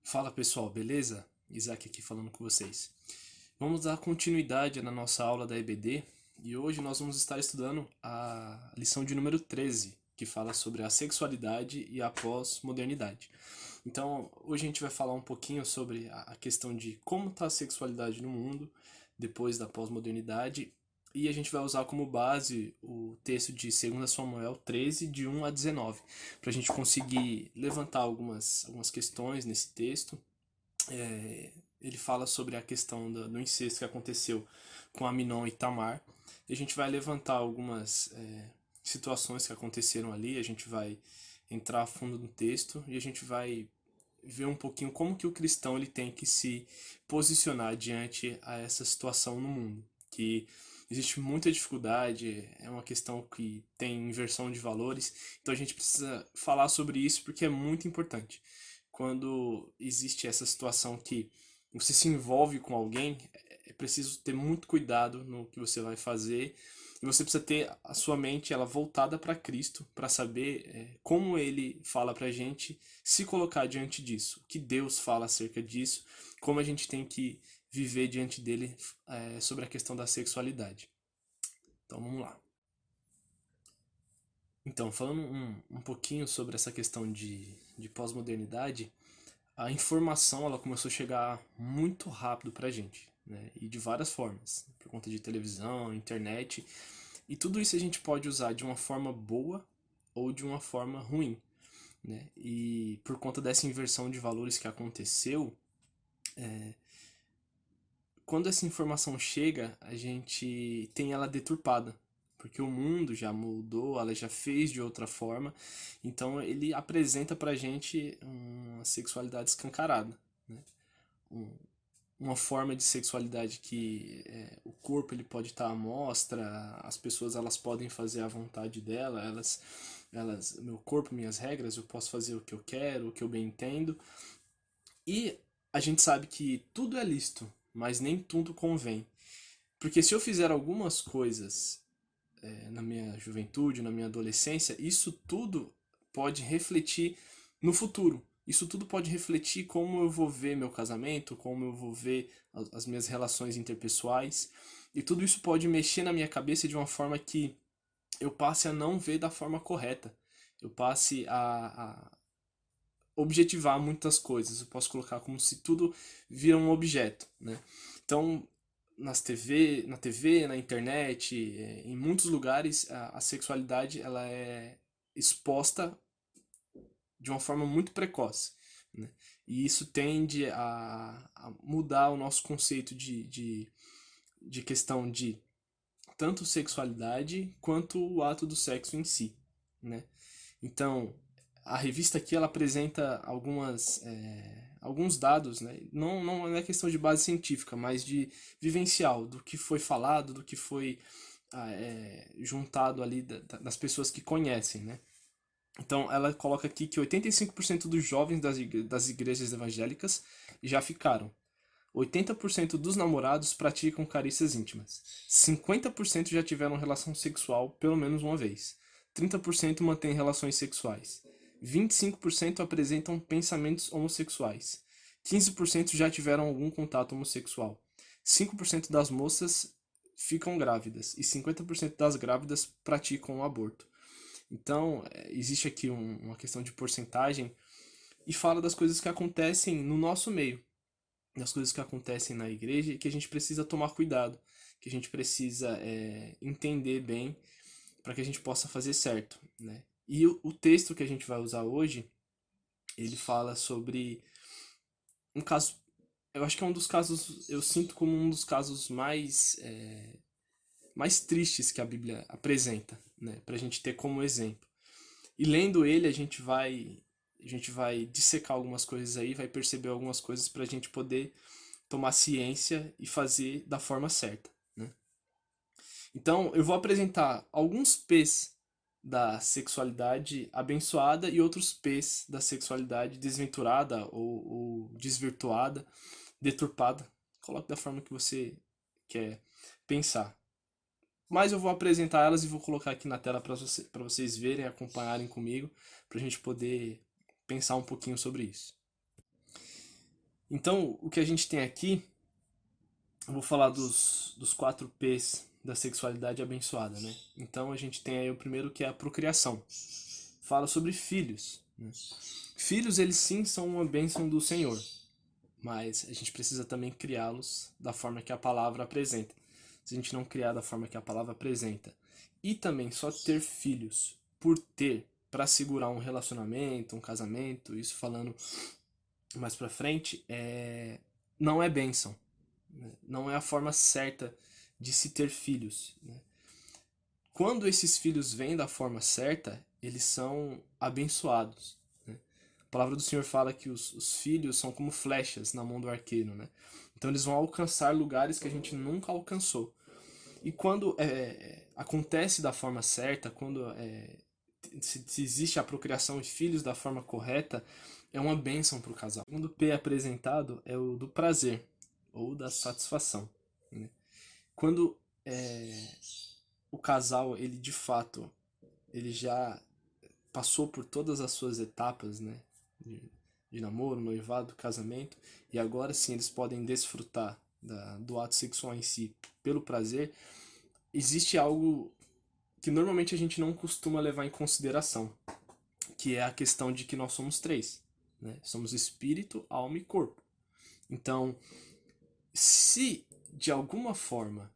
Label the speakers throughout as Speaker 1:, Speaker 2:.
Speaker 1: Fala pessoal, beleza? Isaac aqui falando com vocês. Vamos dar continuidade na nossa aula da EBD e hoje nós vamos estar estudando a lição de número 13, que fala sobre a sexualidade e a pós-modernidade. Então, hoje a gente vai falar um pouquinho sobre a questão de como está a sexualidade no mundo depois da pós-modernidade e a gente vai usar como base o texto de 2 Samuel 13, de 1 a 19, para a gente conseguir levantar algumas questões nesse texto. Ele fala sobre a questão do incesto que aconteceu com Aminon e Tamar. E a gente vai levantar algumas situações que aconteceram ali, a gente vai entrar a fundo no texto e a gente vai ver um pouquinho como que o cristão ele tem que se posicionar diante a essa situação no mundo, que existe muita dificuldade, é uma questão que tem inversão de valores, então a gente precisa falar sobre isso porque é muito importante. Quando existe essa situação que você se envolve com alguém, é preciso ter muito cuidado no que você vai fazer e você precisa ter a sua mente ela voltada para Cristo, para saber como ele fala para a gente se colocar diante disso, o que Deus fala acerca disso, como a gente tem que viver diante dele sobre a questão da sexualidade. Então vamos lá. Então, falando um pouquinho sobre essa questão de pós-modernidade, a informação ela começou a chegar muito rápido pra gente, né? E de várias formas, por conta de televisão, internet, e tudo isso a gente pode usar de uma forma boa ou de uma forma ruim, né? E por conta dessa inversão de valores que aconteceu, quando essa informação chega, a gente tem ela deturpada, porque o mundo já mudou, ela já fez de outra forma, então ele apresenta pra gente uma sexualidade escancarada, né? Um, uma forma de sexualidade que o corpo ele pode estar à mostra, as pessoas elas podem fazer a vontade dela, meu corpo, minhas regras, eu posso fazer o que eu quero, o que eu bem entendo. E a gente sabe que tudo é lícito, mas nem tudo convém. Porque se eu fizer algumas coisas na minha juventude, na minha adolescência, isso tudo pode refletir no futuro. Isso tudo pode refletir como eu vou ver meu casamento, como eu vou ver as minhas relações interpessoais. E tudo isso pode mexer na minha cabeça de uma forma que eu passe a não ver da forma correta. Eu passe a objetivar muitas coisas. Eu posso colocar como se tudo vira um objeto, né? Então, na TV, na internet, em muitos lugares, a sexualidade ela é exposta de uma forma muito precoce, né? E isso tende a mudar o nosso conceito de questão de tanto sexualidade quanto o ato do sexo em si, né? Então, a revista aqui ela apresenta alguns dados, né? Não é questão de base científica, mas de vivencial, do que foi falado, do que foi juntado ali das pessoas que conhecem, né? Então, ela coloca aqui que 85% dos jovens das igrejas evangélicas já ficaram. 80% dos namorados praticam carícias íntimas. 50% já tiveram relação sexual pelo menos uma vez. 30% mantêm relações sexuais. 25% apresentam pensamentos homossexuais. 15% já tiveram algum contato homossexual. 5% das moças ficam grávidas e 50% das grávidas praticam o aborto. Então, existe aqui uma questão de porcentagem e fala das coisas que acontecem no nosso meio, das coisas que acontecem na igreja e que a gente precisa tomar cuidado, que a gente precisa entender bem para que a gente possa fazer certo, né? E o texto que a gente vai usar hoje, ele fala sobre um caso, eu acho que é um dos casos, eu sinto como um dos casos mais tristes que a Bíblia apresenta, né? Para a gente ter como exemplo. E lendo ele, a gente vai dissecar algumas coisas aí, vai perceber algumas coisas para a gente poder tomar ciência e fazer da forma certa, né? Então, eu vou apresentar alguns P's da sexualidade abençoada e outros P's da sexualidade desventurada ou desvirtuada, deturpada. Coloque da forma que você quer pensar. Mas eu vou apresentar elas e vou colocar aqui na tela para vocês verem, acompanharem comigo, para a gente poder pensar um pouquinho sobre isso. Então, o que a gente tem aqui, eu vou falar dos 4 P's da sexualidade abençoada, né? Então, a gente tem aí o primeiro, que é a procriação. Fala sobre filhos, né? Filhos, eles sim são uma bênção do Senhor, mas a gente precisa também criá-los da forma que a palavra apresenta. Se a gente não criar da forma que a palavra apresenta, e também só ter filhos por ter, para segurar um relacionamento, um casamento, isso falando mais pra frente, não é bênção, né? Não é a forma certa de se ter filhos, né? Quando esses filhos vêm da forma certa, eles são abençoados, né? A palavra do Senhor fala que os filhos são como flechas na mão do arqueiro, né? Então eles vão alcançar lugares que a gente nunca alcançou. E quando acontece da forma certa, quando se existe a procriação de filhos da forma correta, é uma bênção para o casal. O segundo P apresentado é o do prazer, ou da satisfação, né? Quando o casal, ele de fato, ele já passou por todas as suas etapas, né? De, de namoro, noivado, casamento, e agora sim eles podem desfrutar do ato sexual em si pelo prazer. Existe algo que normalmente a gente não costuma levar em consideração, que é a questão de que nós somos três, né? Somos espírito, alma e corpo. Então, se de alguma forma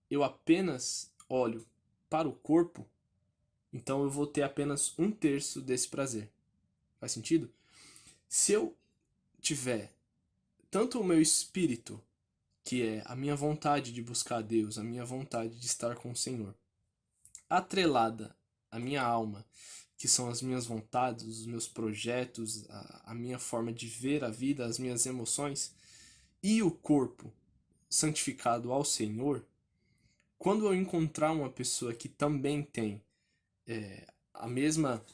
Speaker 1: eu apenas olho para o corpo, então eu vou ter apenas 1/3 desse prazer. Faz sentido? Se eu tiver tanto o meu espírito, que é a minha vontade de buscar a Deus, a minha vontade de estar com o Senhor, atrelada à minha alma, que são as minhas vontades, os meus projetos, a minha forma de ver a vida, as minhas emoções, e o corpo santificado ao Senhor, quando eu encontrar uma pessoa que também tem a mesma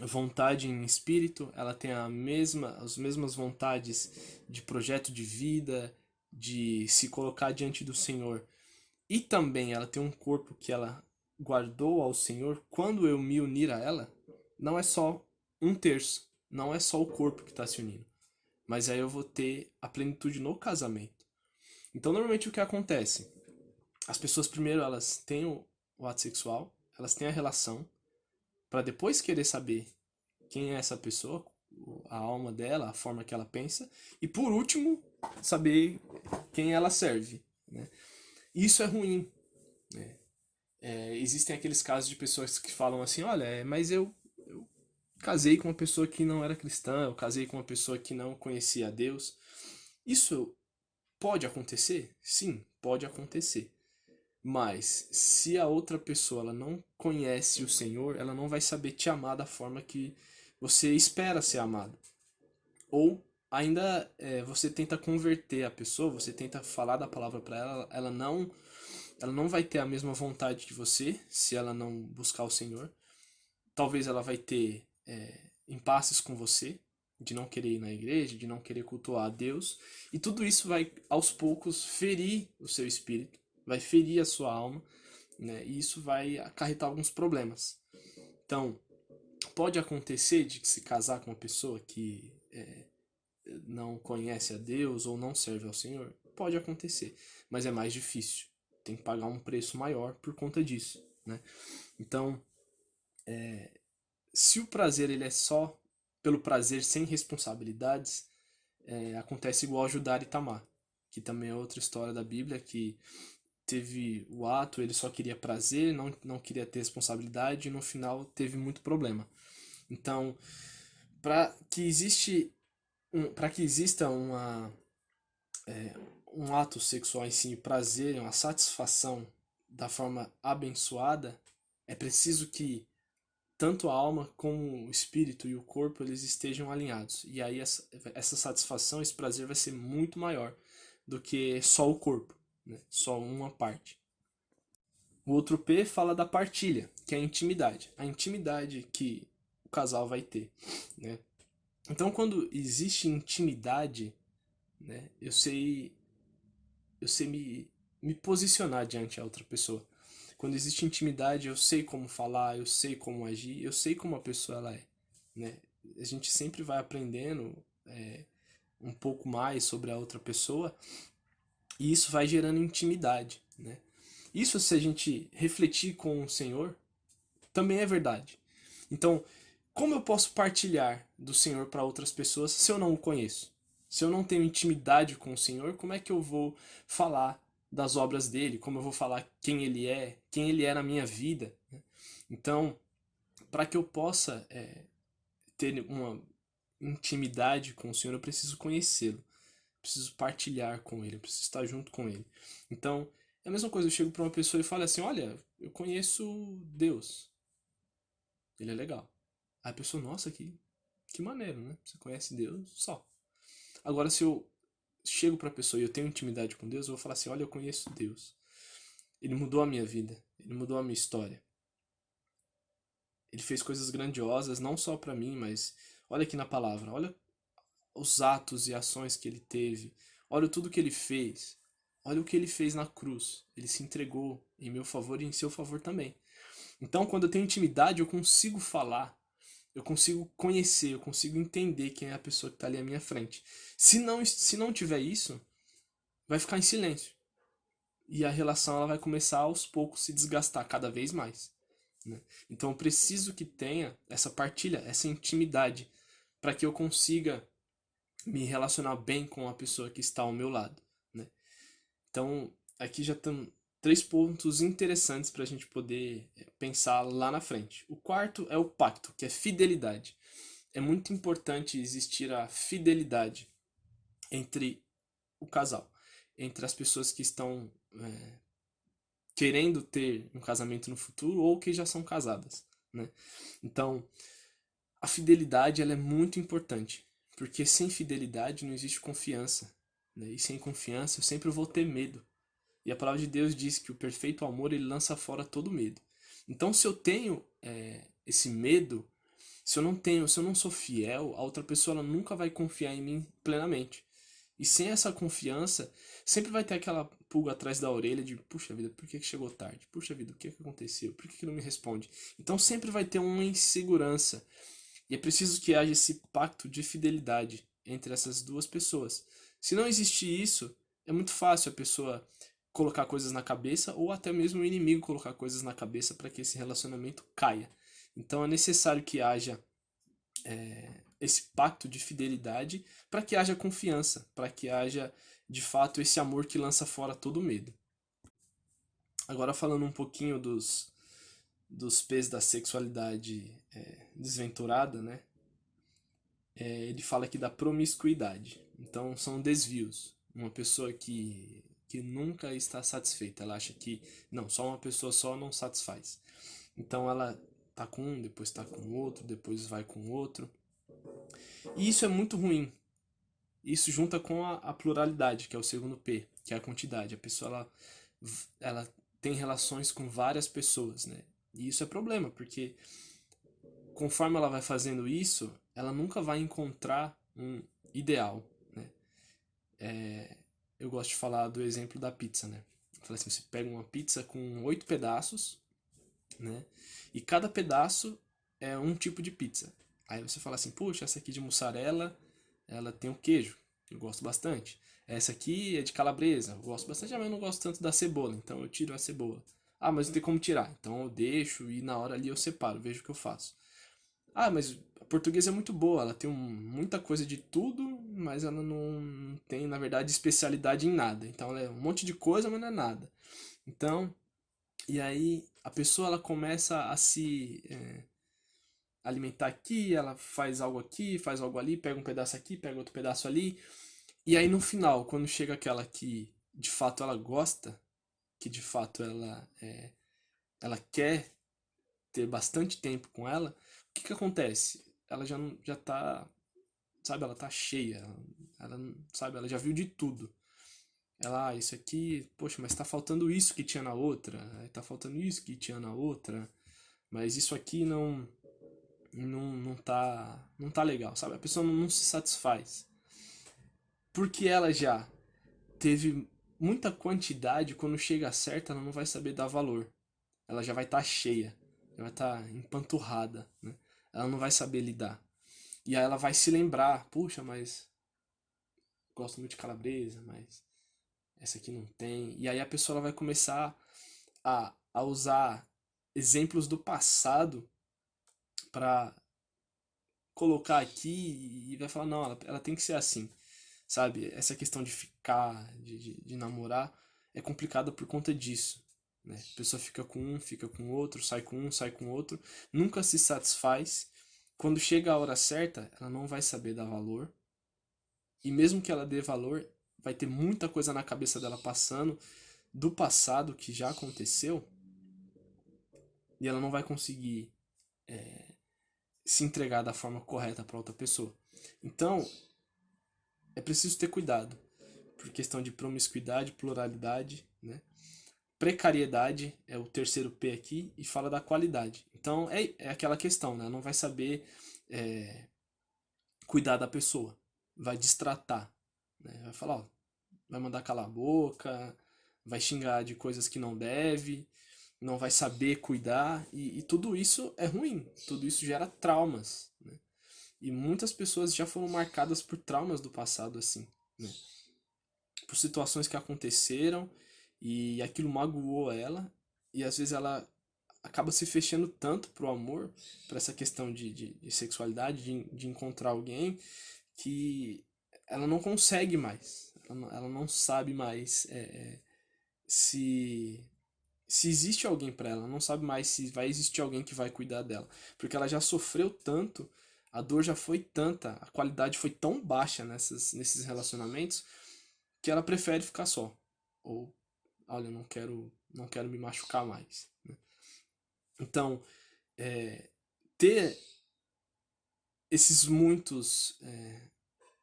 Speaker 1: vontade em espírito, ela tem as mesmas vontades de projeto de vida, de se colocar diante do Senhor, e também ela tem um corpo que ela guardou ao Senhor, quando eu me unir a ela, não é só 1/3, não é só o corpo que está se unindo, mas aí eu vou ter a plenitude no casamento. Então, normalmente o que acontece? As pessoas primeiro elas têm o ato sexual, elas têm a relação, para depois querer saber quem é essa pessoa, a alma dela, a forma que ela pensa, e por último, saber quem ela serve, né? Isso é ruim, né? Existem aqueles casos de pessoas que falam assim, olha, mas eu casei com uma pessoa que não era cristã, eu casei com uma pessoa que não conhecia a Deus. Isso pode acontecer? Sim, pode acontecer. Mas se a outra pessoa ela não conhece o Senhor, ela não vai saber te amar da forma que você espera ser amado. Ou ainda você tenta converter a pessoa, você tenta falar da palavra para ela, ela não vai ter a mesma vontade que você se ela não buscar o Senhor. Talvez ela vai ter impasses com você, de não querer ir na igreja, de não querer cultuar a Deus, e tudo isso vai aos poucos ferir o seu espírito, vai ferir a sua alma, né? E isso vai acarretar alguns problemas. Então, pode acontecer de se casar com uma pessoa que não conhece a Deus ou não serve ao Senhor? Pode acontecer, mas é mais difícil. Tem que pagar um preço maior por conta disso, né? Então, se o prazer ele é só pelo prazer sem responsabilidades, acontece igual Judá e Tamar, que também é outra história da Bíblia, que teve o ato, ele só queria prazer, não queria ter responsabilidade, e no final teve muito problema. Então, para que para que exista um ato sexual em si, prazer, uma satisfação da forma abençoada, é preciso que tanto a alma como o espírito e o corpo eles estejam alinhados. E aí essa satisfação, esse prazer vai ser muito maior do que só o corpo, né? Só uma parte. O outro P fala da partilha, que é a intimidade. A intimidade que o casal vai ter, né? Então, quando existe intimidade, né, eu sei me posicionar diante da outra pessoa. Quando existe intimidade, eu sei como falar, eu sei como agir, eu sei como a pessoa ela é, né? A gente sempre vai aprendendo um pouco mais sobre a outra pessoa, e isso vai gerando intimidade, né? Isso, se a gente refletir com o Senhor, também é verdade. Então, como eu posso partilhar do Senhor para outras pessoas se eu não o conheço? Se eu não tenho intimidade com o Senhor, como é que eu vou falar das obras dele? Como eu vou falar quem ele é na minha vida? Né? Então, para que eu possa ter uma intimidade com o Senhor, eu preciso conhecê-lo, preciso partilhar com ele, eu preciso estar junto com ele. Então, é a mesma coisa, eu chego para uma pessoa e falo assim: olha, eu conheço Deus, ele é legal. Aí a pessoa, nossa, que maneiro, né? Você conhece Deus só. Agora, se eu chego para a pessoa e eu tenho intimidade com Deus, eu vou falar assim: olha, eu conheço Deus. Ele mudou a minha vida, ele mudou a minha história. Ele fez coisas grandiosas, não só para mim, mas olha aqui na palavra, olha os atos e ações que ele teve, olha tudo que ele fez, olha o que ele fez na cruz. Ele se entregou em meu favor e em seu favor também. Então, quando eu tenho intimidade, eu consigo falar, eu consigo conhecer, eu consigo entender quem é a pessoa que está ali à minha frente. Se não tiver isso, vai ficar em silêncio. E a relação ela vai começar aos poucos se desgastar cada vez mais. Né? Então eu preciso que tenha essa partilha, essa intimidade, para que eu consiga me relacionar bem com a pessoa que está ao meu lado. Né? Então aqui já estão três pontos interessantes para a gente poder pensar lá na frente. O quarto é o pacto, que é fidelidade. É muito importante existir a fidelidade entre o casal, entre as pessoas que estão querendo ter um casamento no futuro ou que já são casadas, né? Então, a fidelidade ela é muito importante, porque sem fidelidade não existe confiança, né? E sem confiança eu sempre vou ter medo. E a palavra de Deus diz que o perfeito amor ele lança fora todo medo. Então, se eu tenho esse medo, se eu não sou fiel, a outra pessoa ela nunca vai confiar em mim plenamente. E sem essa confiança, sempre vai ter aquela pulga atrás da orelha de, puxa vida, por que chegou tarde? Puxa vida, o que aconteceu? Por que não me responde? Então sempre vai ter uma insegurança. E é preciso que haja esse pacto de fidelidade entre essas duas pessoas. Se não existir isso, é muito fácil a pessoa colocar coisas na cabeça ou até mesmo o inimigo colocar coisas na cabeça para que esse relacionamento caia. Então é necessário que haja esse pacto de fidelidade para que haja confiança, para que haja de fato esse amor que lança fora todo medo. Agora falando um pouquinho dos P's da sexualidade desventurada, né? Ele fala aqui da promiscuidade. Então são desvios. Uma pessoa que nunca está satisfeita. Ela acha que não, só uma pessoa só não satisfaz. Então ela tá com um, depois tá com outro, depois vai com outro. E isso é muito ruim. Isso junta com a pluralidade, que é o segundo P, que é a quantidade. A pessoa ela tem relações com várias pessoas, né? E isso é problema, porque conforme ela vai fazendo isso, ela nunca vai encontrar um ideal, né? Eu gosto de falar do exemplo da pizza, né? Fala assim, você pega uma pizza com 8 pedaços, né? E cada pedaço é um tipo de pizza. Aí você fala assim, puxa, essa aqui de mussarela, ela tem o queijo, que eu gosto bastante. Essa aqui é de calabresa, eu gosto bastante, mas eu não gosto tanto da cebola, então eu tiro a cebola. Ah, mas não tem como tirar, então eu deixo e na hora ali eu separo, vejo o que eu faço. Ah, mas a portuguesa é muito boa, ela tem muita coisa de tudo, mas ela não tem, na verdade, especialidade em nada. Então ela é um monte de coisa, mas não é nada. Então, e aí a pessoa ela começa a se alimentar aqui, ela faz algo aqui, faz algo ali, pega um pedaço aqui, pega outro pedaço ali. E aí no final, quando chega aquela que de fato ela gosta, que de fato ela quer ter bastante tempo com ela, o que que acontece? Ela já não, já tá, sabe, ela tá cheia, sabe, ela já viu de tudo. Ela, isso aqui, poxa, mas tá faltando isso que tinha na outra, tá faltando isso que tinha na outra, mas isso aqui não tá legal, sabe? A pessoa não se satisfaz. Porque ela já teve muita quantidade, quando chega certa, ela não vai saber dar valor. Ela já vai estar cheia, já vai estar empanturrada, né? Ela não vai saber lidar. E aí ela vai se lembrar, puxa, mas gosto muito de calabresa, mas essa aqui não tem. E aí a pessoa ela vai começar a usar exemplos do passado para colocar aqui e vai falar, não, ela tem que ser assim, sabe? Essa questão de ficar, de namorar, é complicada por conta disso, né? A pessoa fica com um, fica com outro, sai com um, sai com outro, nunca se satisfaz. Quando chega a hora certa, ela não vai saber dar valor. E mesmo que ela dê valor, vai ter muita coisa na cabeça dela passando do passado que já aconteceu e ela não vai conseguir se entregar da forma correta para outra pessoa. Então, é preciso ter cuidado por questão de promiscuidade, pluralidade, né? Precariedade é o terceiro P aqui e fala da qualidade. Então é aquela questão, né? Não vai saber é, cuidar da pessoa, vai destratar, né? Vai falar, ó, vai mandar calar a boca, vai xingar de coisas que não deve, não vai saber cuidar e tudo isso é ruim, tudo isso gera traumas, né? E muitas pessoas já foram marcadas por traumas do passado assim, né? Por situações que aconteceram e aquilo magoou ela e às vezes ela acaba se fechando tanto pro amor, para essa questão de sexualidade, de encontrar alguém, que ela não consegue mais, ela não sabe mais se se existe alguém para ela, ela não sabe mais se vai existir alguém que vai cuidar dela, porque ela já sofreu tanto, a dor já foi tanta, a qualidade foi tão baixa nesses relacionamentos que ela prefere ficar só. Ou, olha, não quero me machucar mais, né? Então, ter esses muitos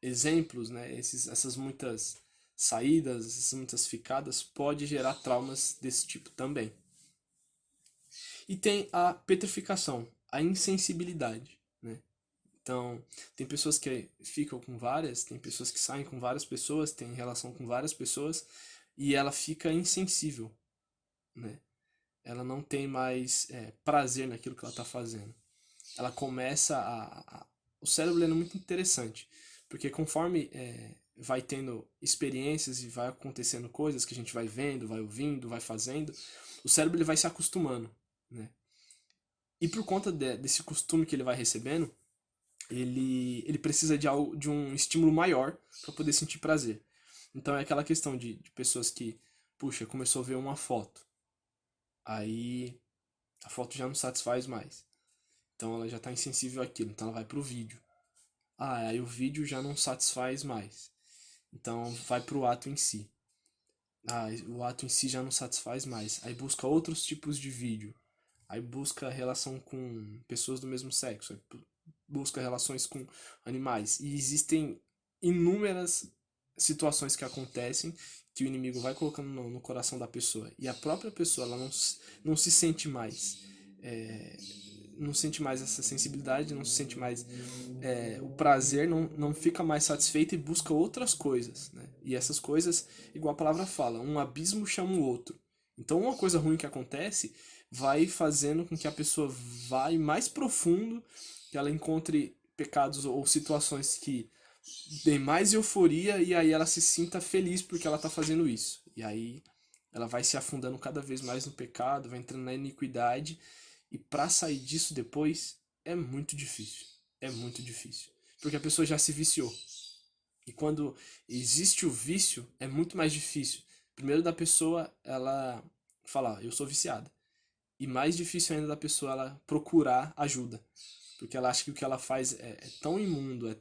Speaker 1: exemplos, né, essas muitas saídas, essas muitas ficadas, pode gerar traumas desse tipo também. E tem a petrificação, a insensibilidade, né? Então, tem pessoas que ficam com várias, tem pessoas que saem com várias pessoas, tem relação com várias pessoas, e ela fica insensível, né? Ela não tem mais prazer naquilo que ela está fazendo. Ela começa o cérebro é muito interessante, porque conforme vai tendo experiências e vai acontecendo coisas que a gente vai vendo, vai ouvindo, vai fazendo, o cérebro ele vai se acostumando, né? E por conta desse costume que ele vai recebendo, ele precisa de um estímulo maior para poder sentir prazer. Então é aquela questão de pessoas que, puxa, começou a ver uma foto, aí a foto já não satisfaz mais. Então ela já está insensível àquilo, então ela vai pro vídeo. Ah, aí o vídeo já não satisfaz mais. Então vai pro ato em si. Ah, o ato em si já não satisfaz mais. Aí busca outros tipos de vídeo. Aí busca relação com pessoas do mesmo sexo. Aí busca relações com animais. E existem inúmeras situações que acontecem que o inimigo vai colocando no coração da pessoa. E a própria pessoa ela não se sente mais. É, não sente mais essa sensibilidade, não se sente mais o prazer, não fica mais satisfeito e busca outras coisas, né? E essas coisas, igual a palavra fala, um abismo chama o outro. Então uma coisa ruim que acontece vai fazendo com que a pessoa vá mais profundo, que ela encontre pecados ou situações que deem mais euforia e aí ela se sinta feliz porque ela está fazendo isso. E aí ela vai se afundando cada vez mais no pecado, vai entrando na iniquidade e para sair disso depois é muito difícil. É muito difícil. Porque a pessoa já se viciou. E quando existe o vício, é muito mais difícil. Primeiro da pessoa ela falar, eu sou viciada. E mais difícil ainda da pessoa ela procurar ajuda. Porque ela acha que o que ela faz é tão imundo, é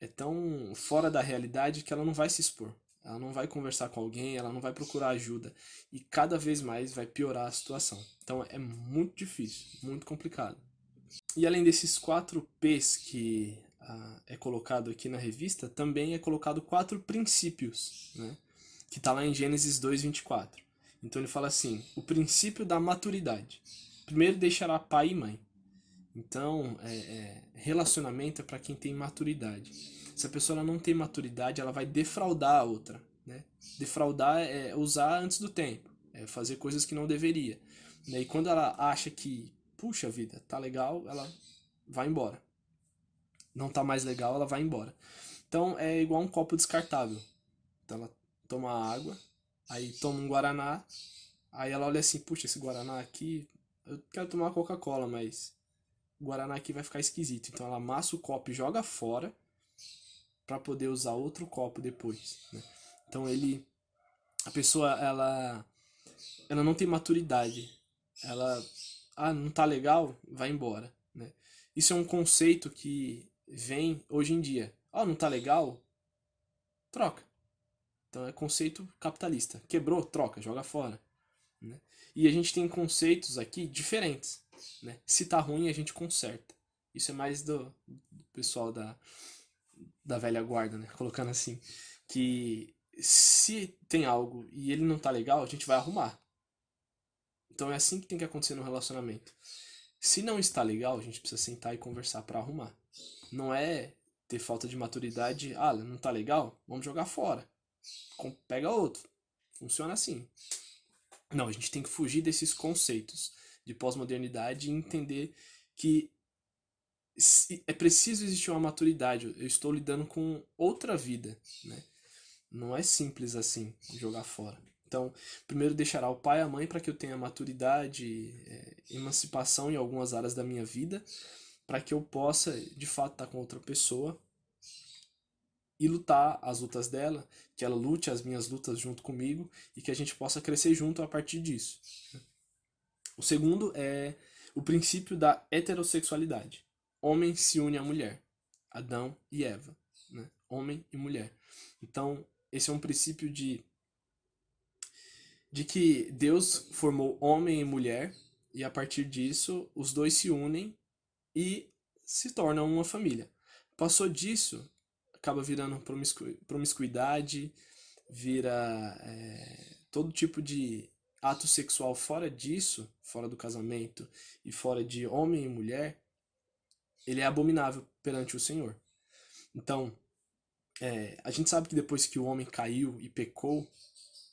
Speaker 1: tão fora da realidade que ela não vai se expor. Ela não vai conversar com alguém, ela não vai procurar ajuda. E cada vez mais vai piorar a situação. Então é muito difícil, muito complicado. E além desses 4 P's que é colocado aqui na revista, também é colocado 4 princípios, né? Que está lá em Gênesis 2:24. Então ele fala assim: o princípio da maturidade. Primeiro deixará pai e mãe. Então, relacionamento é para quem tem maturidade. Se a pessoa não tem maturidade, ela vai defraudar a outra, né? Defraudar é usar antes do tempo, é fazer coisas que não deveria, né? E quando ela acha que, puxa vida, tá legal, ela vai embora. Não tá mais legal, ela vai embora. Então é igual um copo descartável. Então ela toma água, aí toma um guaraná, aí ela olha assim, puxa, esse guaraná aqui, eu quero tomar uma Coca-Cola, mas o guaraná aqui vai ficar esquisito. Então ela amassa o copo e joga fora para poder usar outro copo depois, né? Então a pessoa ela não tem maturidade. Ela, não tá legal, vai embora, né? Isso é um conceito que vem hoje em dia. Não tá legal, troca. Então é conceito capitalista. Quebrou, troca, joga fora, né? E a gente tem conceitos aqui diferentes, né? Se tá ruim, a gente conserta. Isso é mais do pessoal da velha guarda, né? Colocando assim, que se tem algo e ele não tá legal, a gente vai arrumar. Então é assim que tem que acontecer no relacionamento. Se não está legal, a gente precisa sentar e conversar para arrumar. Não é ter falta de maturidade, não tá legal, vamos jogar fora. Pega outro. Funciona assim. Não, a gente tem que fugir desses conceitos de pós-modernidade e entender que é preciso existir uma maturidade. Eu estou lidando com outra vida, né? Não é simples assim jogar fora. Então, primeiro deixará o pai e a mãe para que eu tenha maturidade, emancipação em algumas áreas da minha vida, para que eu possa de fato estar com outra pessoa e lutar as lutas dela, que ela lute as minhas lutas junto comigo e que a gente possa crescer junto a partir disso. O segundo é o princípio da heterossexualidade. Homem se une à mulher. Adão e Eva, né? Homem e mulher. Então, esse é um princípio de que Deus formou homem e mulher e a partir disso os dois se unem e se tornam uma família. Passou disso, acaba virando promiscuidade, vira todo tipo de ato sexual fora disso, fora do casamento e fora de homem e mulher, ele é abominável perante o Senhor. Então, a gente sabe que depois que o homem caiu e pecou,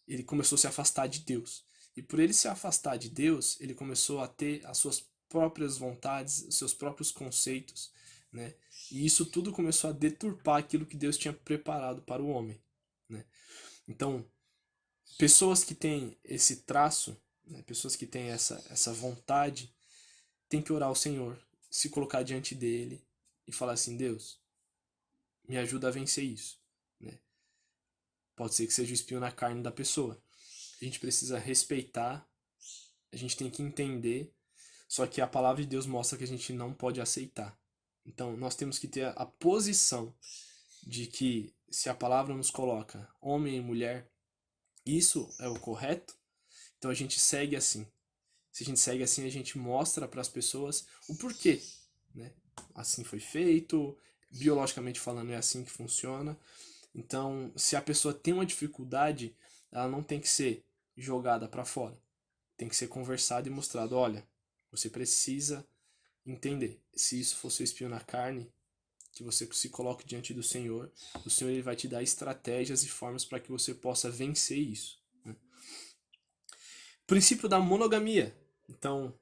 Speaker 1: ele começou a se afastar de Deus. E por ele se afastar de Deus, ele começou a ter as suas próprias vontades, os seus próprios conceitos, né? E isso tudo começou a deturpar aquilo que Deus tinha preparado para o homem, né? Então, pessoas que têm esse traço, né? Pessoas que têm essa vontade, têm que orar ao Senhor, se colocar diante dele e falar assim: Deus, me ajuda a vencer isso, né? Pode ser que seja o espinho na carne da pessoa. A gente precisa respeitar, a gente tem que entender, só que a palavra de Deus mostra que a gente não pode aceitar. Então, nós temos que ter a posição de que se a palavra nos coloca homem e mulher, isso é o correto, então a gente segue assim. Se a gente segue assim, a gente mostra para as pessoas o porquê, né? Assim foi feito, biologicamente falando é assim que funciona. Então, se a pessoa tem uma dificuldade, ela não tem que ser jogada para fora. Tem que ser conversado e mostrado, olha, você precisa entender. Se isso for seu espinho na carne, que você se coloque diante do Senhor, o Senhor ele vai te dar estratégias e formas para que você possa vencer isso, né? Princípio da monogamia. Então,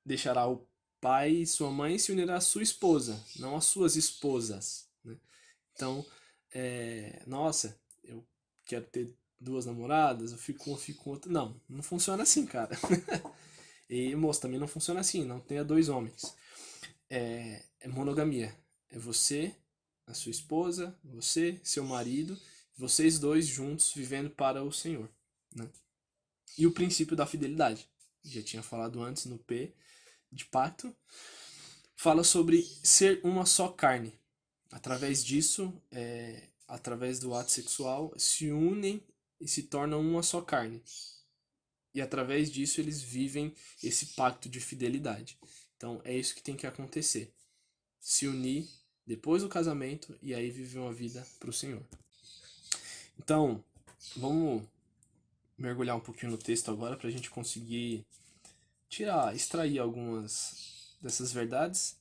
Speaker 1: deixará o pai e sua mãe se unirá à sua esposa, não às suas esposas, né? Então, nossa, eu quero ter duas namoradas, eu fico com uma, fico com outra. Não, não funciona assim, cara. E, moço, também não funciona assim, não tenha dois homens. É monogamia. É você, a sua esposa, você, seu marido, vocês dois juntos vivendo para o Senhor, né? E o princípio da fidelidade. Já tinha falado antes no P de pacto. Fala sobre ser uma só carne. Através disso, através do ato sexual, se unem e se tornam uma só carne. E através disso eles vivem esse pacto de fidelidade. Então é isso que tem que acontecer. Se unir depois do casamento e aí viver uma vida para o Senhor. Então, vamos mergulhar um pouquinho no texto agora para a gente conseguir extrair algumas dessas verdades.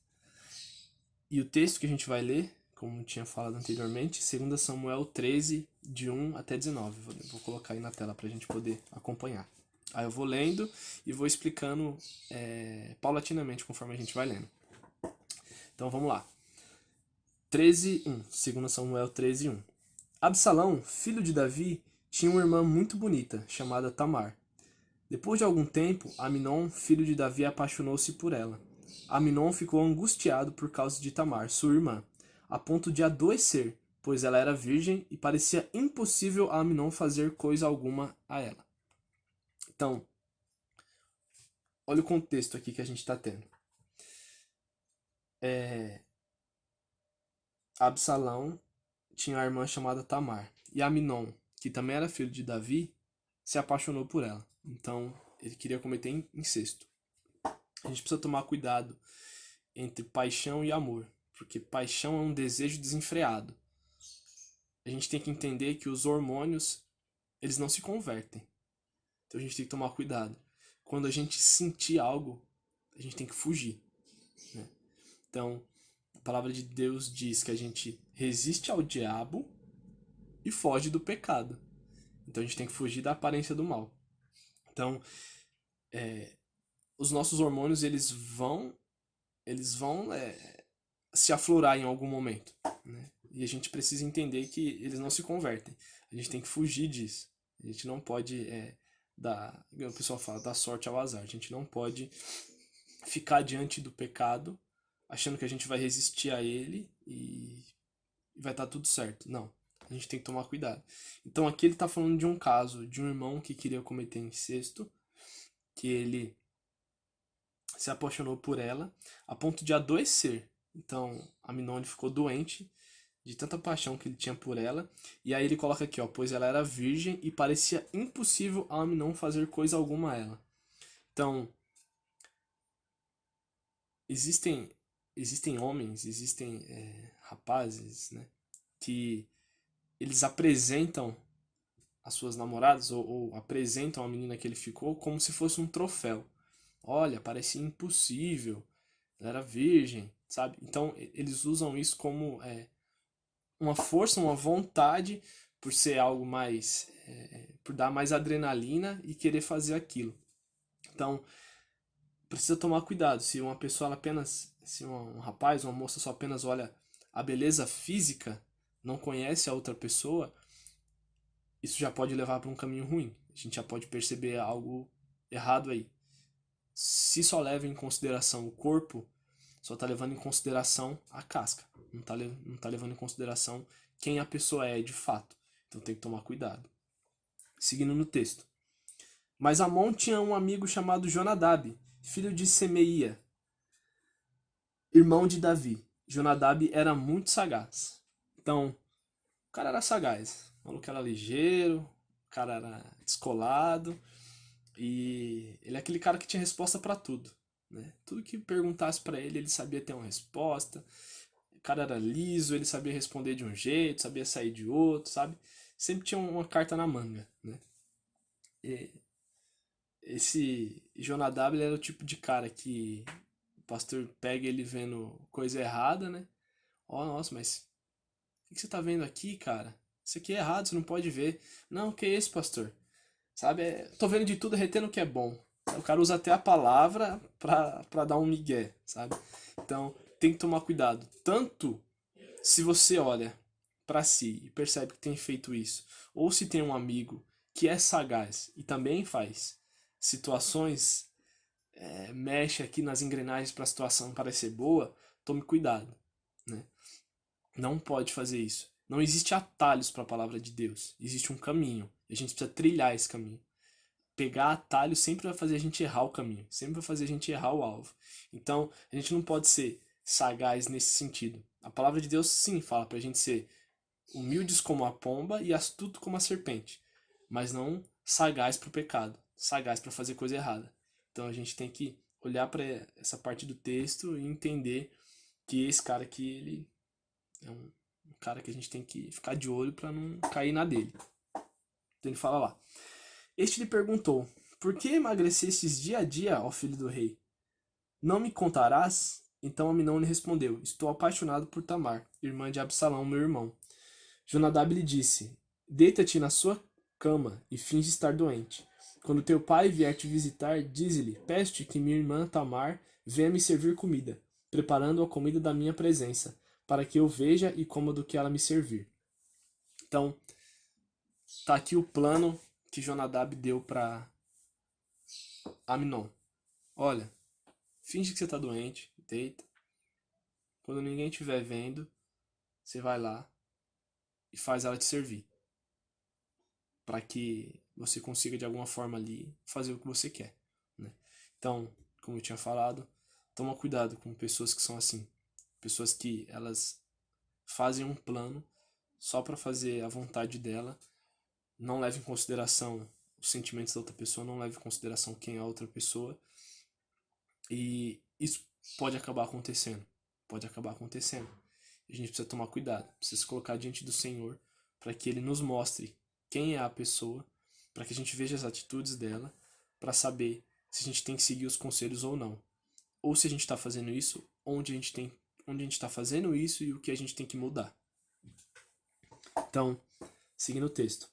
Speaker 1: E o texto que a gente vai ler, como tinha falado anteriormente, 2 Samuel 13, de 1 até 19. Vou colocar aí na tela para a gente poder acompanhar. Aí eu vou lendo e vou explicando paulatinamente conforme a gente vai lendo. Então vamos lá. 13:1. 2 Samuel 13:1. Absalão, filho de Davi, tinha uma irmã muito bonita, chamada Tamar. Depois de algum tempo, Amnon, filho de Davi, apaixonou-se por ela. Amnon ficou angustiado por causa de Tamar, sua irmã, a ponto de adoecer, pois ela era virgem e parecia impossível a Amnon fazer coisa alguma a ela. Então, olha o contexto aqui que a gente está tendo. Absalão tinha uma irmã chamada Tamar. E Amnon, que também era filho de Davi, se apaixonou por ela. Então, ele queria cometer incesto. A gente precisa tomar cuidado entre paixão e amor, porque paixão é um desejo desenfreado. A gente tem que entender que os hormônios, eles não se convertem. Então a gente tem que tomar cuidado. Quando a gente sentir algo, a gente tem que fugir, né? Então, a palavra de Deus diz que a gente resiste ao diabo e foge do pecado. Então a gente tem que fugir da aparência do mal. Então, os nossos hormônios, eles vão se aflorar em algum momento, né? E a gente precisa entender que eles não se convertem. A gente tem que fugir disso. A gente não pode dar, o pessoal fala, dar sorte ao azar. A gente não pode ficar diante do pecado achando que a gente vai resistir a ele e vai estar tudo certo. Não. A gente tem que tomar cuidado. Então aqui ele está falando de um caso de um irmão que queria cometer incesto, que ele se apaixonou por ela a ponto de adoecer. Então Amnon ficou doente de tanta paixão que ele tinha por ela. E aí ele coloca aqui, ó, pois ela era virgem e parecia impossível a Amnon fazer coisa alguma a ela. Então, existem homens, existem rapazes, né, que eles apresentam as suas namoradas ou apresentam a menina que ele ficou como se fosse um troféu. Olha, parecia impossível, ela era virgem, sabe? Então eles usam isso como uma força, uma vontade por ser algo mais, por dar mais adrenalina e querer fazer aquilo. Então precisa tomar cuidado. Se uma pessoa ela apenas, se um rapaz, uma moça só apenas olha a beleza física, não conhece a outra pessoa, isso já pode levar para um caminho ruim. A gente já pode perceber algo errado aí. Se só leva em consideração o corpo, só está levando em consideração a casca. Não tá levando em consideração quem a pessoa é de fato. Então tem que tomar cuidado. Seguindo no texto. Mas Amon tinha um amigo chamado Jonadab, filho de Semeia, irmão de Davi. Jonadab era muito sagaz. Então, o cara era sagaz. O maluco era ligeiro, o cara era descolado. E ele é aquele cara que tinha resposta para tudo, né? Tudo que perguntasse para ele, ele sabia ter uma resposta. O cara era liso, ele sabia responder de um jeito, sabia sair de outro, sabe? Sempre tinha uma carta na manga, né? E esse Jonadab, ele era o tipo de cara que o pastor pega ele vendo coisa errada, né? Ó, nossa, mas o que você tá vendo aqui, cara? Isso aqui é errado, você não pode ver. Não, que é esse, pastor? Sabe? Tô vendo de tudo, retendo o que é bom. O cara usa até a palavra pra dar um migué, sabe? Então, tem que tomar cuidado. Tanto se você olha pra si e percebe que tem feito isso, ou se tem um amigo que é sagaz e também faz situações, mexe aqui nas engrenagens para a situação parecer boa, tome cuidado, né? Não pode fazer isso. Não existe atalhos para a palavra de Deus. Existe um caminho. E a gente precisa trilhar esse caminho. Pegar atalho sempre vai fazer a gente errar o caminho. Sempre vai fazer a gente errar o alvo. Então, a gente não pode ser sagaz nesse sentido. A palavra de Deus, sim, fala para a gente ser humildes como a pomba e astuto como a serpente. Mas não sagaz para o pecado. Sagaz para fazer coisa errada. Então, a gente tem que olhar para essa parte do texto e entender que esse cara aqui, ele é um cara que a gente tem que ficar de olho para não cair na dele. Então ele fala lá. Este lhe perguntou, por que emagrecestes dia a dia, ó filho do rei? Não me contarás? Então Aminão lhe respondeu, estou apaixonado por Tamar, irmã de Absalão, meu irmão. Jonadab lhe disse, deita-te na sua cama e finge estar doente. Quando teu pai vier te visitar, dize-lhe, peço-te que minha irmã Tamar venha me servir comida, preparando a comida da minha presença, para que eu veja e coma do que ela me servir. Então, tá aqui o plano que Jonadab deu para Aminon. Olha, finge que você tá doente, deita. Quando ninguém estiver vendo, você vai lá e faz ela te servir, para que você consiga de alguma forma ali fazer o que você quer, né? Então, como eu tinha falado, toma cuidado com pessoas que são assim, pessoas que elas fazem um plano só para fazer a vontade dela, não leva em consideração os sentimentos da outra pessoa, não leva em consideração quem é a outra pessoa, e isso pode acabar acontecendo, pode acabar acontecendo. A gente precisa tomar cuidado, precisa se colocar diante do Senhor para que Ele nos mostre quem é a pessoa, para que a gente veja as atitudes dela, para saber se a gente tem que seguir os conselhos ou não, ou se a gente está fazendo isso, onde a gente está fazendo isso e o que a gente tem que mudar. Então, seguindo o texto.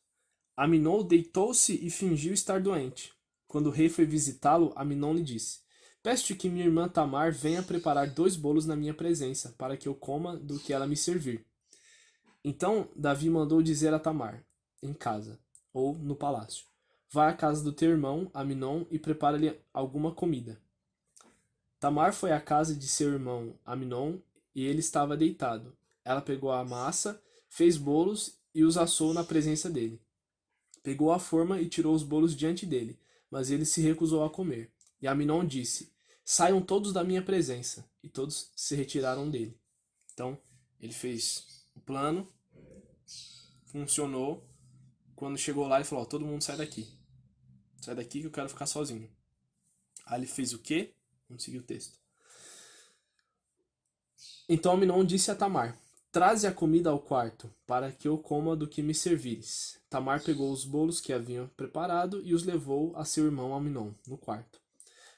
Speaker 1: Aminon deitou-se e fingiu estar doente. Quando o rei foi visitá-lo, Aminon lhe disse: Peço-te que minha irmã Tamar venha preparar 2 bolos na minha presença, para que eu coma do que ela me servir. Então Davi mandou dizer a Tamar, em casa, ou no palácio: Vai à casa do teu irmão, Aminon, e prepara-lhe alguma comida. Tamar foi à casa de seu irmão Aminon, e ele estava deitado. Ela pegou a massa, fez bolos e os assou na presença dele. Pegou a forma e tirou os bolos diante dele, mas ele se recusou a comer. E Aminon disse: Saiam todos da minha presença. E todos se retiraram dele. Então, ele fez o plano, funcionou. Quando chegou lá, ele falou: Todo mundo sai daqui. Sai daqui que eu quero ficar sozinho. Aí ele fez o quê? Vamos seguir o texto. Então Aminon disse a Tamar: Traze a comida ao quarto, para que eu coma do que me servires. Tamar pegou os bolos que haviam preparado e os levou a seu irmão Aminon, no quarto.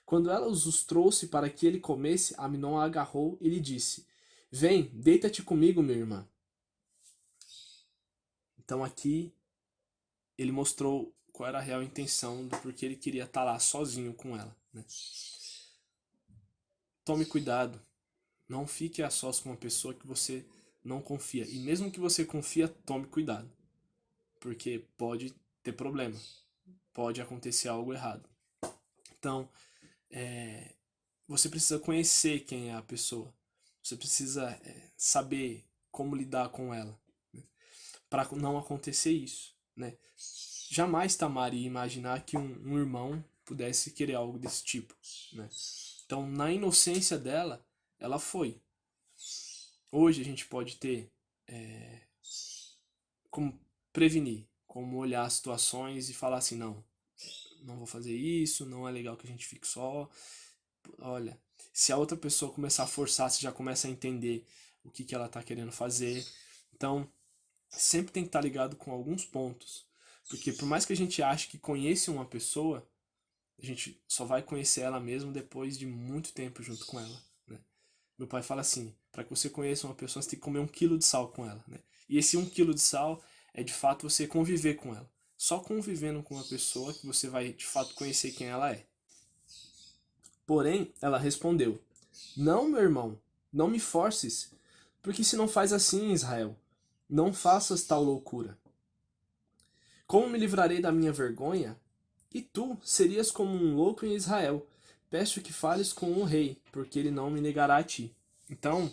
Speaker 1: Quando ela os trouxe para que ele comesse, Aminon a agarrou e lhe disse: Vem, deita-te comigo, minha irmã. Então aqui ele mostrou qual era a real intenção do porquê ele queria estar lá sozinho com ela, né? Tome cuidado. Não fique a sós com uma pessoa que você não confia. E mesmo que você confia, tome cuidado. Porque pode ter problema. Pode acontecer algo errado. Então, você precisa conhecer quem é a pessoa. Você precisa saber como lidar com ela, né? Para não acontecer isso, né? Jamais Tamar ia imaginar que um irmão pudesse querer algo desse tipo, né? Então, na inocência dela, ela foi. Hoje a gente pode ter como prevenir, como olhar as situações e falar assim, não, não vou fazer isso, não é legal que a gente fique só. Olha, se a outra pessoa começar a forçar, você já começa a entender o que ela está querendo fazer. Então, sempre tem que estar ligado com alguns pontos. Porque por mais que a gente ache que conhece uma pessoa, a gente só vai conhecer ela mesmo depois de muito tempo junto com ela, né? Meu pai fala assim, para que você conheça uma pessoa, você tem que comer 1 quilo de sal com ela, né? E esse 1 quilo de sal é de fato você conviver com ela. Só convivendo com uma pessoa que você vai de fato conhecer quem ela é. Porém, ela respondeu: Não, meu irmão, não me forces, porque se não faz assim, Israel, não faças tal loucura. Como me livrarei da minha vergonha? E tu serias como um louco em Israel. Peço que fales com o rei, porque ele não me negará a ti. Então,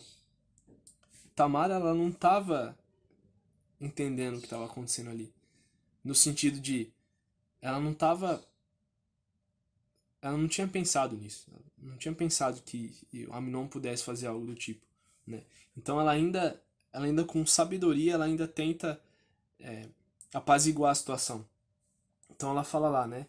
Speaker 1: Tamar ela não estava entendendo o que estava acontecendo ali. No sentido de, ela não estava, ela não tinha pensado nisso. Ela não tinha pensado que o Aminon pudesse fazer algo do tipo, né? Então ela ainda com sabedoria, ela ainda tenta apaziguar a situação. Então ela fala lá, né?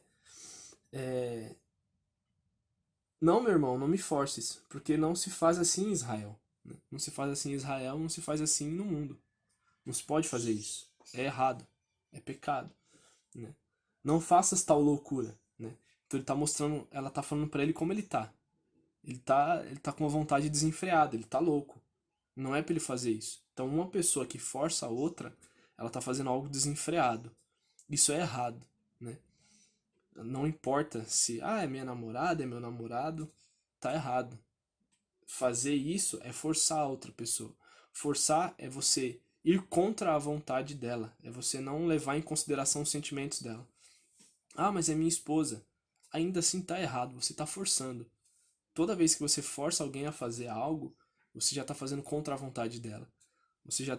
Speaker 1: Não, meu irmão, não me forces, porque não se faz assim em Israel, né? Não se faz assim em Israel, não se faz assim no mundo. Não se pode fazer isso. É errado. É pecado, né? Não faças tal loucura, né? Então ele tá mostrando, ela tá falando para ele como ele tá. Ele tá com uma vontade desenfreada, ele tá louco. Não é para ele fazer isso. Então uma pessoa que força a outra, ela tá fazendo algo desenfreado. Isso é errado, né? Não importa se, é minha namorada, é meu namorado, tá errado. Fazer isso é forçar a outra pessoa. Forçar é você ir contra a vontade dela, é você não levar em consideração os sentimentos dela. Ah, mas é minha esposa. Ainda assim tá errado, você tá forçando. Toda vez que você força alguém a fazer algo, você já tá fazendo contra a vontade dela. Você já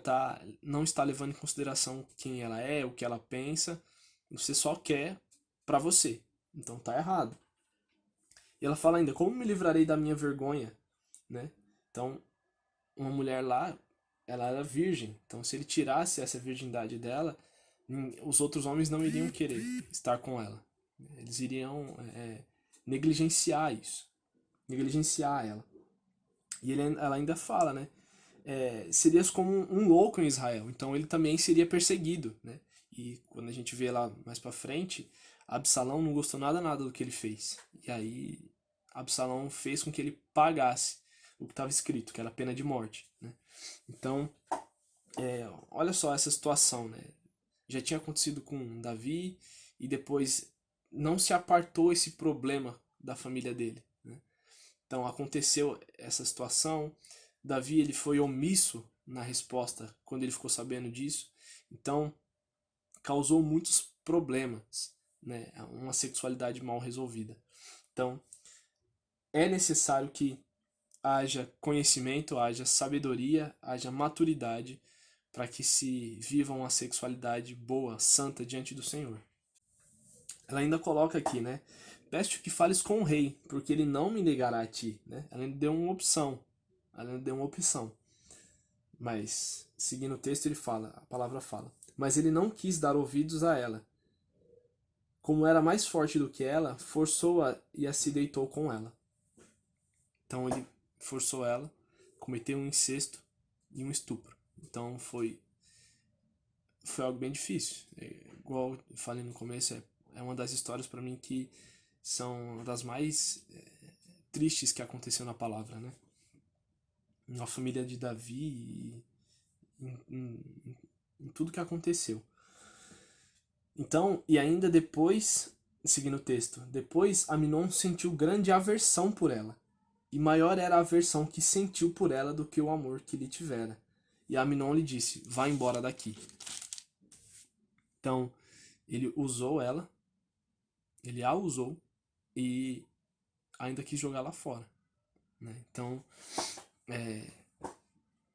Speaker 1: não está levando em consideração quem ela é, o que ela pensa. Você só quer pra você. Então tá errado. E ela fala ainda: como me livrarei da minha vergonha, né? Então, uma mulher lá, ela era virgem. Então, se ele tirasse essa virgindade dela, os outros homens não iriam querer estar com ela. Eles iriam negligenciar isso, negligenciar ela. E ela ainda fala, né? Serias como um louco em Israel. Então ele também seria perseguido, né? E quando a gente vê lá mais pra frente, Absalão não gostou nada do que ele fez. E aí Absalão fez com que ele pagasse o que estava escrito, que era a pena de morte, né? Então, olha só essa situação, né? Já tinha acontecido com Davi e depois não se apartou esse problema da família dele, né? Então aconteceu essa situação. Davi ele foi omisso na resposta quando ele ficou sabendo disso. Então causou muitos problemas, né? Uma sexualidade mal resolvida. Então é necessário que haja conhecimento, haja sabedoria, haja maturidade para que se viva uma sexualidade boa, santa diante do Senhor. Ela ainda coloca aqui, né? Peço que fales com o rei, porque ele não me negará a ti, né? Ela ainda deu uma opção. Ela ainda deu uma opção. Mas, seguindo o texto, ele fala, a palavra fala. Mas ele não quis dar ouvidos a ela. Como era mais forte do que ela, forçou-a e a se deitou com ela. Então ele forçou ela, cometeu um incesto e um estupro. Então foi algo bem difícil. Igual eu falei no começo, é uma das histórias para mim que são das mais tristes que aconteceu na palavra, né? Na família de Davi e em tudo que aconteceu. Então, e ainda depois, seguindo o texto, depois Aminon sentiu grande aversão por ela, e maior era a aversão que sentiu por ela do que o amor que lhe tivera. E Aminon lhe disse: vá embora daqui. Então, ele usou ela, ele a usou e ainda quis jogar lá fora, né? Então,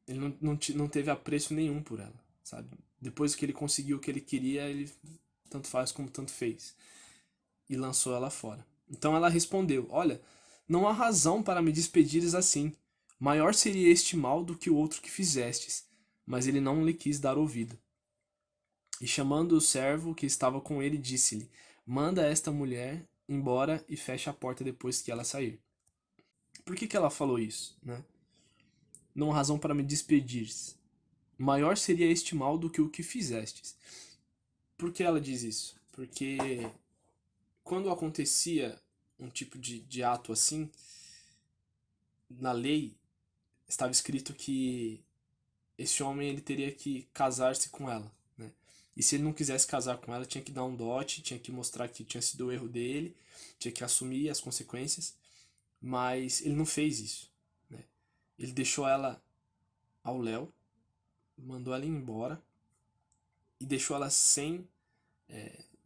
Speaker 1: ele não teve apreço nenhum por ela, sabe? Depois que ele conseguiu o que ele queria, ele tanto faz como tanto fez. E lançou ela fora. Então ela respondeu: olha, não há razão para me despedires assim. Maior seria este mal do que o outro que fizestes. Mas ele não lhe quis dar ouvido. E chamando o servo que estava com ele, disse-lhe: manda esta mulher embora e fecha a porta depois que ela sair. Por que ela falou isso, né? Não há razão para me despedires. Maior seria este mal do que o que fizestes. Por que ela diz isso? Porque quando acontecia um tipo de ato assim, na lei estava escrito que esse homem ele teria que casar-se com ela, né? E se ele não quisesse casar com ela, tinha que dar um dote, tinha que mostrar que tinha sido o erro dele, tinha que assumir as consequências, mas ele não fez isso, né? Ele deixou ela ao léu, mandou ela embora e deixou ela sem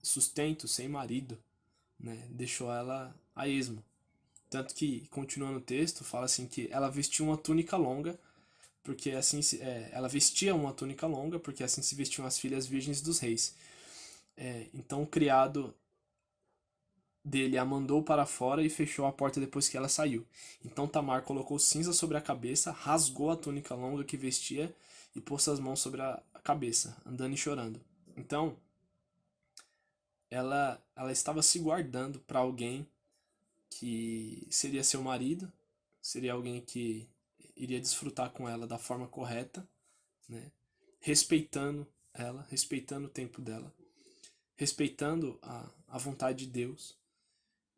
Speaker 1: sustento, sem marido, né? Deixou ela a esmo. Tanto que, continuando o texto, fala assim que ela vestiu uma túnica longa, porque assim ela vestia uma túnica longa, porque assim se vestiam as filhas virgens dos reis. Então o criado dele a mandou para fora e fechou a porta depois que ela saiu. Então Tamar colocou cinza sobre a cabeça, rasgou a túnica longa que vestia e pôs as mãos sobre a cabeça, andando e chorando. Então ela estava se guardando para alguém que seria seu marido, seria alguém que iria desfrutar com ela da forma correta, né? Respeitando ela, respeitando o tempo dela, respeitando a vontade de Deus.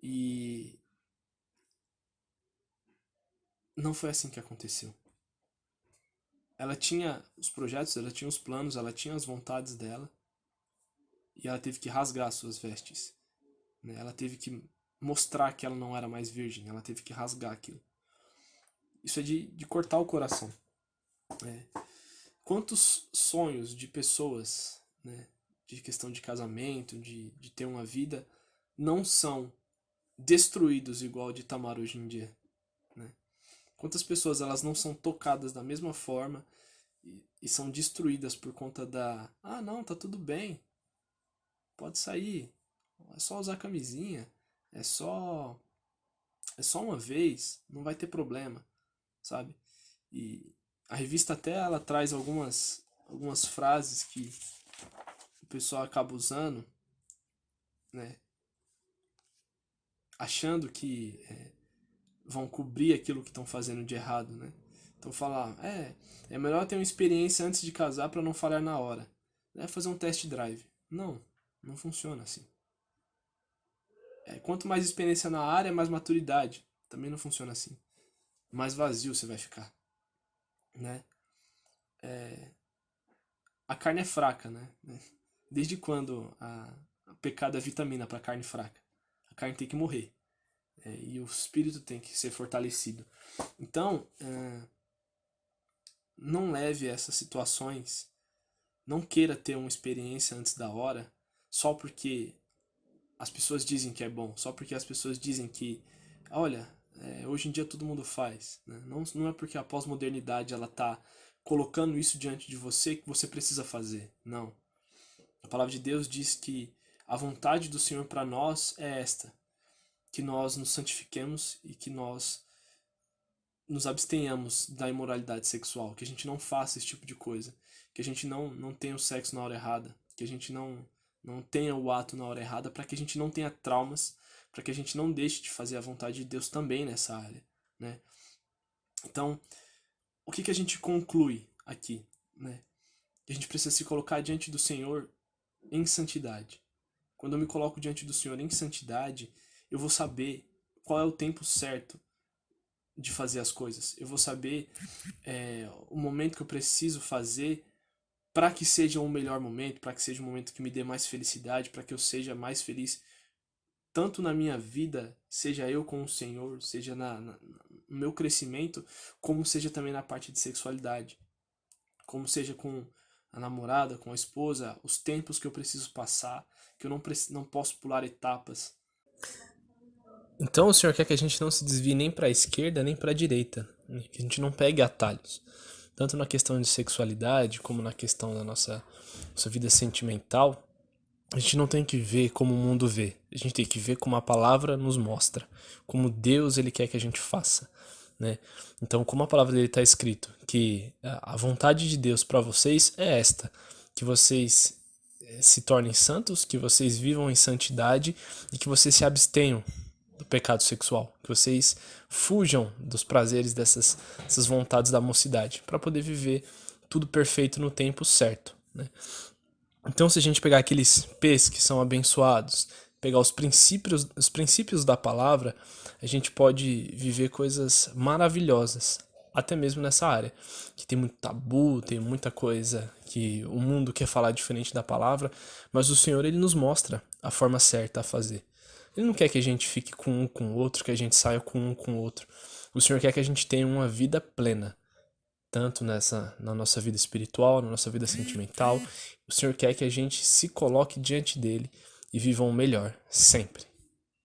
Speaker 1: E não foi assim que aconteceu. Ela tinha os projetos, ela tinha os planos, ela tinha as vontades dela, e ela teve que rasgar suas vestes, né? Ela teve que mostrar que ela não era mais virgem, ela teve que rasgar aquilo. Isso é de cortar o coração, né? Quantos sonhos de pessoas, né, de questão de casamento, de ter uma vida, não são destruídos igual de Tamar hoje em dia, né? Quantas pessoas elas não são tocadas da mesma forma e são destruídas por conta da, ah, não, tá tudo bem, pode sair, é só usar camisinha, é só é só uma vez, não vai ter problema, sabe? E a revista até ela traz algumas frases que o pessoal acaba usando, né, achando que vão cobrir aquilo que estão fazendo de errado, né? Então falar, é melhor ter uma experiência antes de casar para não falhar na hora. É fazer um test drive. Não, não funciona assim. Quanto mais experiência na área, mais maturidade. Também não funciona assim. Mais vazio você vai ficar, né? A carne é fraca, né? Desde quando a pecado é vitamina para carne fraca? A carne tem que morrer. E o espírito tem que ser fortalecido. Então, não leve essas situações, não queira ter uma experiência antes da hora, só porque as pessoas dizem que é bom, só porque as pessoas dizem que, olha, hoje em dia todo mundo faz. Né? Não é porque a pós-modernidade ela tá colocando isso diante de você que você precisa fazer. Não. A palavra de Deus diz que a vontade do Senhor para nós é esta, que nós nos santifiquemos e que nós nos abstenhamos da imoralidade sexual, que a gente não faça esse tipo de coisa, que a gente não tenha o sexo na hora errada, que a gente não tenha o ato na hora errada, para que a gente não tenha traumas, para que a gente não deixe de fazer a vontade de Deus também nessa área, né? Então, o que a gente conclui aqui, né? Que a gente precisa se colocar diante do Senhor em santidade. Quando eu me coloco diante do Senhor em santidade, eu vou saber qual é o tempo certo de fazer as coisas. Eu vou saber o momento que eu preciso fazer para que seja o melhor momento, para que seja um momento que me dê mais felicidade, para que eu seja mais feliz, tanto na minha vida, seja eu com o Senhor, seja no meu crescimento, como seja também na parte de sexualidade, como seja com a namorada, com a esposa, os tempos que eu preciso passar, que eu não posso pular etapas. Então o Senhor quer que a gente não se desvie nem para a esquerda nem para a direita, né? Que a gente não pegue atalhos, tanto na questão de sexualidade como na questão da nossa vida sentimental. A gente não tem que ver como o mundo vê, a gente tem que ver como a palavra nos mostra, como Deus ele quer que a gente faça, né? Então, como a palavra dele está escrito, que a vontade de Deus para vocês é esta, que vocês se tornem santos, que vocês vivam em santidade e que vocês se abstenham do pecado sexual, que vocês fujam dos prazeres dessas vontades da mocidade, para poder viver tudo perfeito no tempo certo, né? Então, se a gente pegar aqueles P's que são abençoados, pegar os princípios da palavra, a gente pode viver coisas maravilhosas, até mesmo nessa área, que tem muito tabu, tem muita coisa que o mundo quer falar diferente da palavra, mas o Senhor ele nos mostra a forma certa a fazer. Ele não quer que a gente fique com um com o outro, que a gente saia com um com o outro. O Senhor quer que a gente tenha uma vida plena, tanto na nossa vida espiritual, na nossa vida sentimental. O Senhor quer que a gente se coloque diante dele e viva o melhor, sempre.